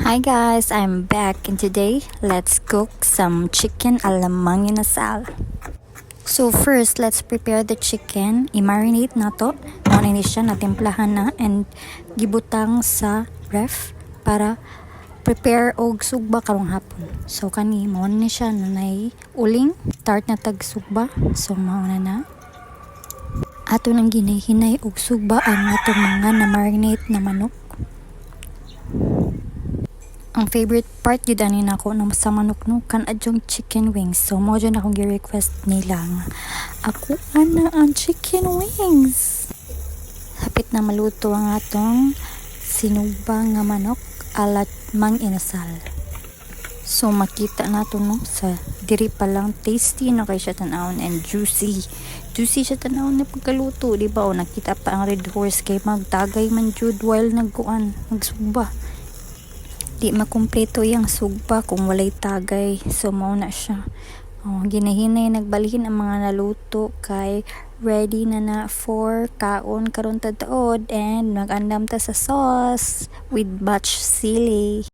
Hi guys, I'm back and today let's cook some chicken alamang inasal. So first, let's prepare the chicken. I-marinate na to. Muna ni siya, natimplahan na and gibutang sa ref para prepare og sugba karong hapon. So kani mao ni siya nanay uling start na tag sugba. So mao na. Ato nang ginahinay og sugba ang ato mga na marinate na manok. Ang favorite part yun ani nako no sa manok no kan adjong chicken wings. So mo dyan akong gi-request nila nga ako ana ang chicken wings. Hapit na maluto ang atong sinugba nga manok alat mang inasal. So makita nato no sa diri pa lang tasty na kay siya tan-awon and juicy. Juicy siya tan-awon na pagkaluto, di ba? O nakita pa ang red horse kay magtagay man jud while nagsugba. Di makumpleto yung sugba kung walay tagay. So mao na siya. Ginahinay nagbalhin ang mga naluto kay ready na for kaon karon tadaod and nag-andam ta sa sauce with batch sili.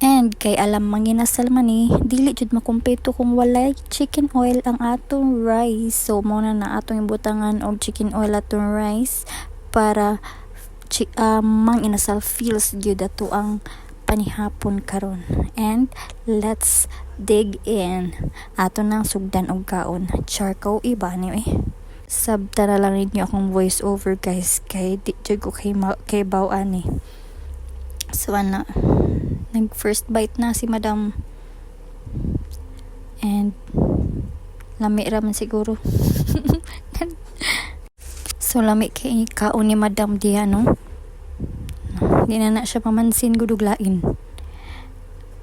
And kay alam manginasal man dili jud makumpleto kung walay chicken oil ang atong rice. So mao na atong ibutangan og chicken oil atong rice para manginasal feels jud ato ang panihapon karon. And let's dig in. Ato nang sugdan og kaon. Charcoal iba ni Sabta na lang ninyo akong voice over guys kay di jud ko kay baw-an So ana nag first bite na si madam. And lami raman siguro. So lami kay kaon ni madam diha no. Di na siya pamansin guduglain.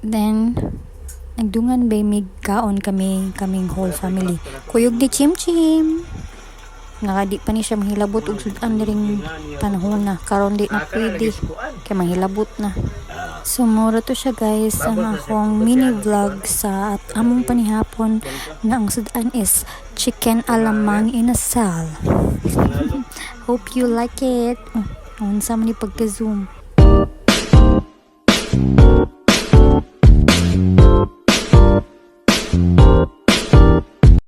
Then nagdungan bay mig kaon kaming whole family. Kuyog ni Chim. Nakadi pa ni siya mahilabot og sudan ring panahon na karon di na pwede kay mahilabot na. So mura to siya guys ang akong mini vlog sa at among panihapon na ang sudan is chicken alamang inasal. Hope you like it. Unsa man ni pagka-zoom.